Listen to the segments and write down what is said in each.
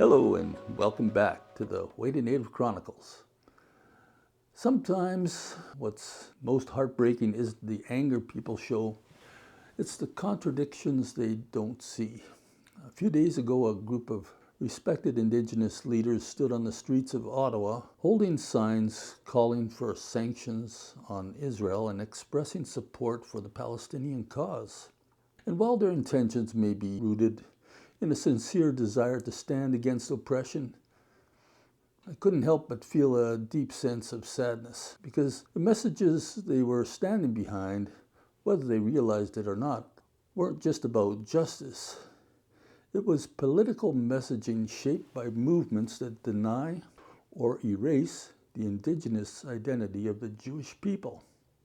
Hello and welcome back to the Way to Native Chronicles. Sometimes what's most heartbreaking isn't the anger people show, it's the contradictions they don't see. A few days ago, a group of respected Indigenous leaders stood on the streets of Ottawa holding signs calling for sanctions on Israel and expressing support for the Palestinian cause. And while their intentions may be rooted in a sincere desire to stand against oppression, I couldn't help but feel a deep sense of sadness because the messages they were standing behind, whether they realized it or not, weren't just about justice. It was political messaging shaped by movements that deny or erase the indigenous identity of the Jewish people.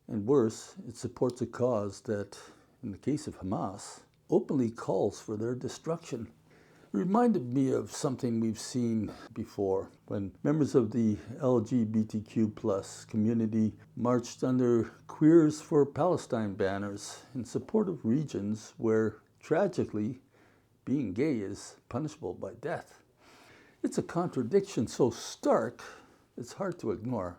And worse, it supports a cause that, in the case of Hamas, openly calls for their destruction. It reminded me of something we've seen before when members of the LGBTQ+ community marched under Queers for Palestine banners in support of regions where, tragically, being gay is punishable by death. It's a contradiction so stark, it's hard to ignore.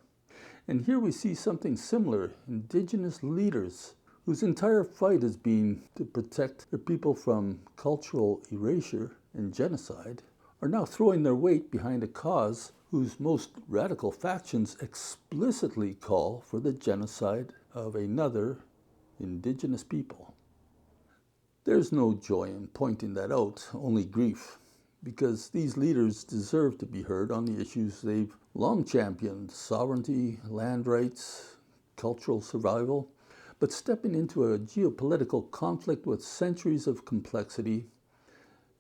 And here we see something similar. Indigenous leaders whose entire fight has been to protect their people from cultural erasure and genocide, are now throwing their weight behind a cause whose most radical factions explicitly call for the genocide of another Indigenous people. There's no joy in pointing that out, only grief, because these leaders deserve to be heard on the issues they've long championed: sovereignty, land rights, cultural survival. But stepping into a geopolitical conflict with centuries of complexity,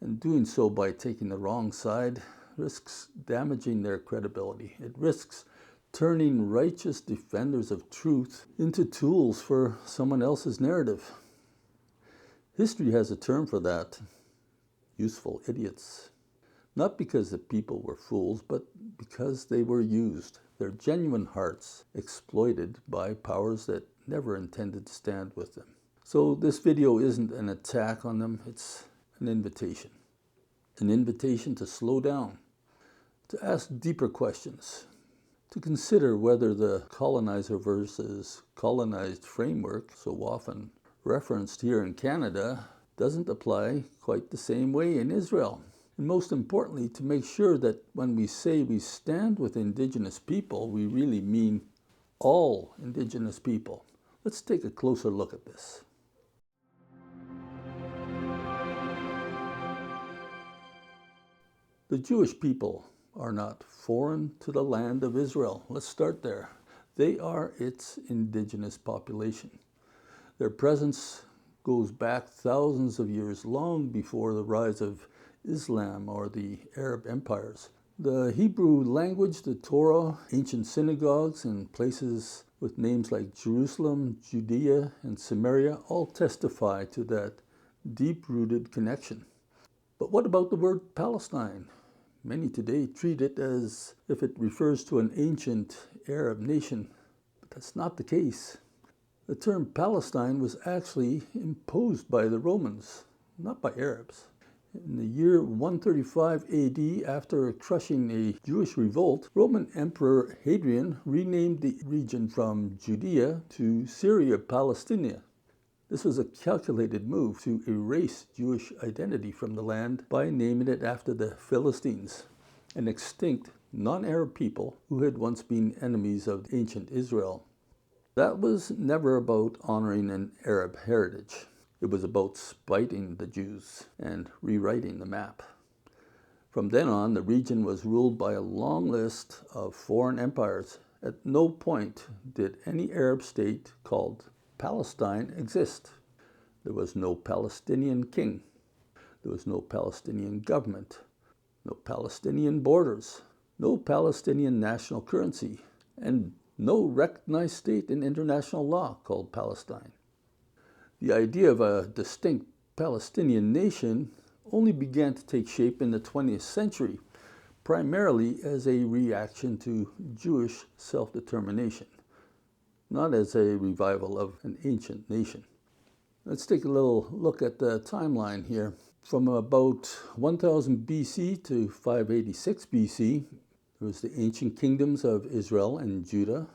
and doing so by taking the wrong side, risks damaging their credibility. It risks turning righteous defenders of truth into tools for someone else's narrative. History has a term for that: useful idiots. Not because the people were fools, but because they were used, their genuine hearts exploited by powers that never intended to stand with them. So this video isn't an attack on them, it's an invitation. An invitation to slow down, to ask deeper questions, to consider whether the colonizer versus colonized framework, so often referenced here in Canada, doesn't apply quite the same way in Israel. And most importantly, to make sure that when we say we stand with Indigenous people, we really mean all Indigenous people. Let's take a closer look at this. The Jewish people are not foreign to the land of Israel. Let's start there. They are its indigenous population. Their presence goes back thousands of years, long before the rise of Islam or the Arab empires. The Hebrew language, the Torah, ancient synagogues, and places with names like Jerusalem, Judea, and Samaria all testify to that deep-rooted connection. But what about the word Palestine? Many today treat it as if it refers to an ancient Arab nation, but that's not the case. The term Palestine was actually imposed by the Romans, not by Arabs. In the year 135 AD, after crushing a Jewish revolt, Roman Emperor Hadrian renamed the region from Judea to Syria Palestina. This was a calculated move to erase Jewish identity from the land by naming it after the Philistines, an extinct non-Arab people who had once been enemies of ancient Israel. That was never about honoring an Arab heritage. It was about spiting the Jews and rewriting the map. From then on, the region was ruled by a long list of foreign empires. At no point did any Arab state called Palestine exist. There was no Palestinian king. There was no Palestinian government, no Palestinian borders, no Palestinian national currency, and no recognized state in international law called Palestine. The idea of a distinct Palestinian nation only began to take shape in the 20th century, primarily as a reaction to Jewish self-determination, not as a revival of an ancient nation. Let's take a little look at the timeline here. From about 1000 BC to 586 BC, there was the ancient kingdoms of Israel and Judah,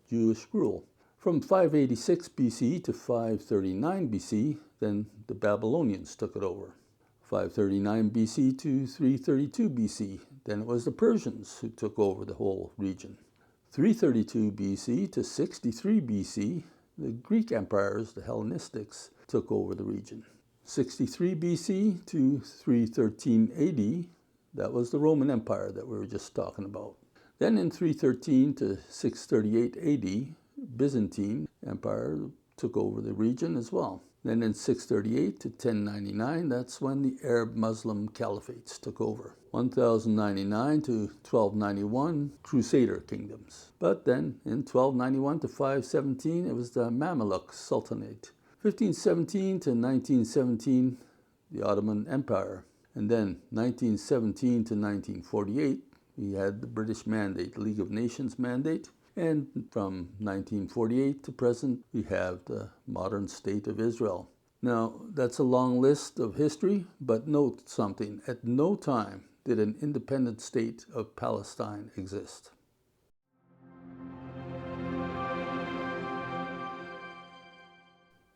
Jewish rule. From 586 BC to 539 BC, then the Babylonians took it over. 539 BC to 332 BC, then it was the Persians who took over the whole region. 332 BC to 63 BC, the Greek empires, the Hellenistics, took over the region. 63 BC to 313 AD, that was the Roman Empire that we were just talking about. Then in 313 to 638 AD, Byzantine Empire took over the region as well. Then in 638 to 1099, that's when the Arab Muslim caliphates took over. 1099 to 1291, Crusader kingdoms. But then in 1291 to 517, it was the Mamluk Sultanate. 1517 to 1917, the Ottoman Empire. And then 1917 to 1948, we had the British Mandate, League of Nations Mandate. And from 1948 to present, we have the modern state of Israel. Now, that's a long list of history, but note something. At no time did an independent state of Palestine exist.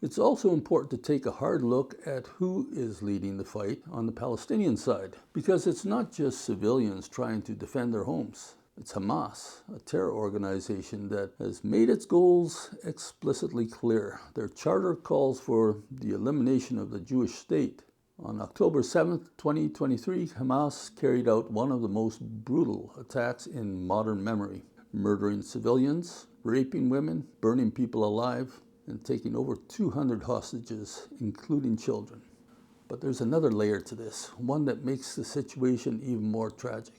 It's also important to take a hard look at who is leading the fight on the Palestinian side, because it's not just civilians trying to defend their homes. It's Hamas, a terror organization that has made its goals explicitly clear. Their charter calls for the elimination of the Jewish state. On October 7th, 2023, Hamas carried out one of the most brutal attacks in modern memory, murdering civilians, raping women, burning people alive, and taking over 200 hostages, including children. But there's another layer to this, one that makes the situation even more tragic.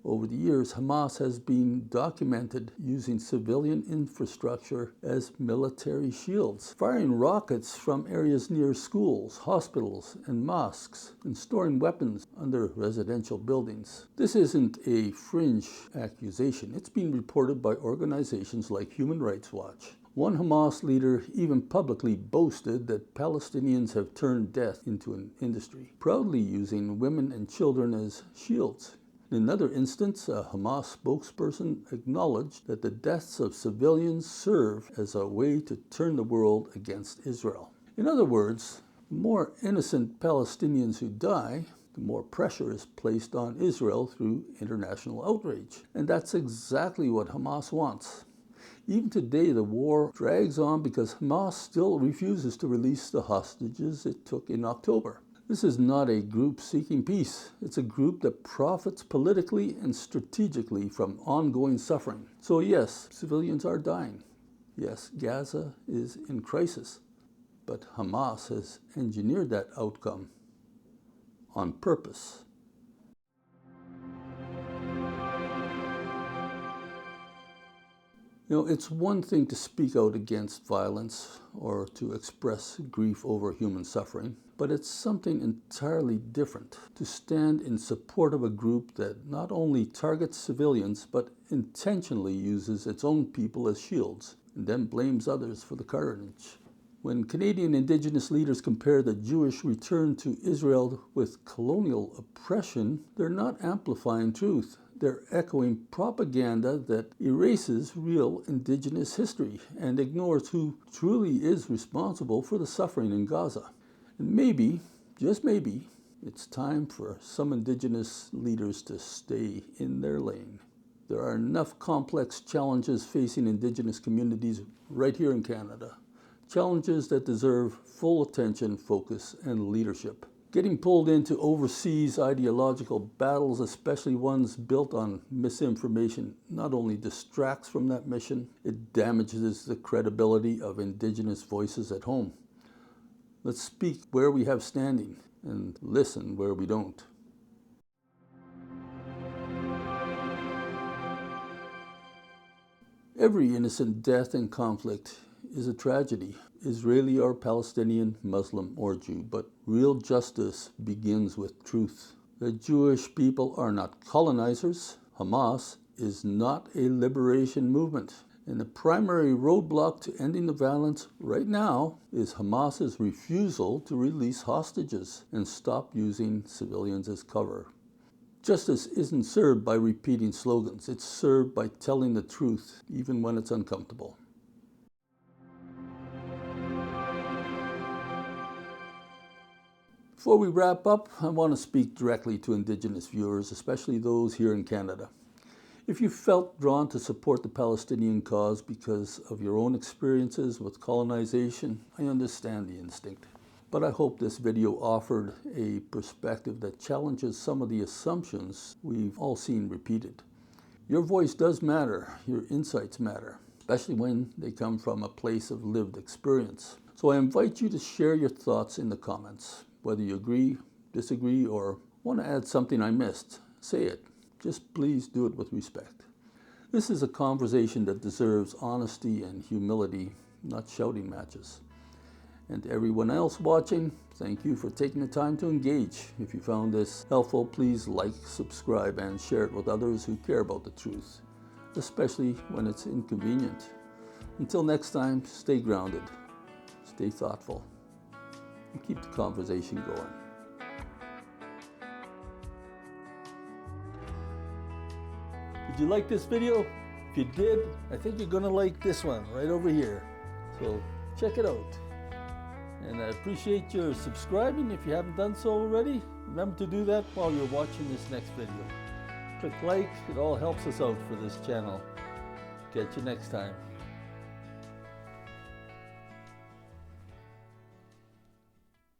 Over the years, Hamas has been documented using civilian infrastructure as military shields, firing rockets from areas near schools, hospitals, and mosques, and storing weapons under residential buildings. This isn't a fringe accusation. It's been reported by organizations like Human Rights Watch. One Hamas leader even publicly boasted that Palestinians have turned death into an industry, proudly using women and children as shields. In another instance, a Hamas spokesperson acknowledged that the deaths of civilians serve as a way to turn the world against Israel. In other words, the more innocent Palestinians who die, the more pressure is placed on Israel through international outrage. And that's exactly what Hamas wants. Even today, the war drags on because Hamas still refuses to release the hostages it took in October. This is not a group seeking peace. It's a group that profits politically and strategically from ongoing suffering. So yes, civilians are dying. Yes, Gaza is in crisis. But Hamas has engineered that outcome on purpose. You know, it's one thing to speak out against violence or to express grief over human suffering, but it's something entirely different to stand in support of a group that not only targets civilians, but intentionally uses its own people as shields and then blames others for the carnage. When Canadian Indigenous leaders compare the Jewish return to Israel with colonial oppression, they're not amplifying truth. They're echoing propaganda that erases real Indigenous history and ignores who truly is responsible for the suffering in Gaza. And maybe, just maybe, it's time for some Indigenous leaders to stay in their lane. There are enough complex challenges facing Indigenous communities right here in Canada. Challenges that deserve full attention, focus, and leadership. Getting pulled into overseas ideological battles, especially ones built on misinformation, not only distracts from that mission, it damages the credibility of Indigenous voices at home. Let's speak where we have standing and listen where we don't. Every innocent death in conflict is a tragedy, Israeli or Palestinian, Muslim or Jew, but real justice begins with truth. The Jewish people are not colonizers. Hamas is not a liberation movement, And the primary roadblock to ending the violence right now is Hamas's refusal to release hostages and stop using civilians as cover. Justice isn't served by repeating slogans. It's served by telling the truth, even when it's uncomfortable. Before we wrap up, I want to speak directly to Indigenous viewers, especially those here in Canada. If you felt drawn to support the Palestinian cause because of your own experiences with colonization, I understand the instinct. But I hope this video offered a perspective that challenges some of the assumptions we've all seen repeated. Your voice does matter, your insights matter, especially when they come from a place of lived experience. So I invite you to share your thoughts in the comments. Whether you agree, disagree, or want to add something I missed, say it. Just please do it with respect. This is a conversation that deserves honesty and humility, not shouting matches. And to everyone else watching, thank you for taking the time to engage. If you found this helpful, please like, subscribe, and share it with others who care about the truth, especially when it's inconvenient. Until next time, stay grounded, stay thoughtful, and keep the conversation going. Did you like this video? If you did, I think you're gonna like this one right over here. So check it out. And I appreciate your subscribing if you haven't done so already. Remember to do that while you're watching this next video. Click like, it all helps us out for this channel. Catch you next time.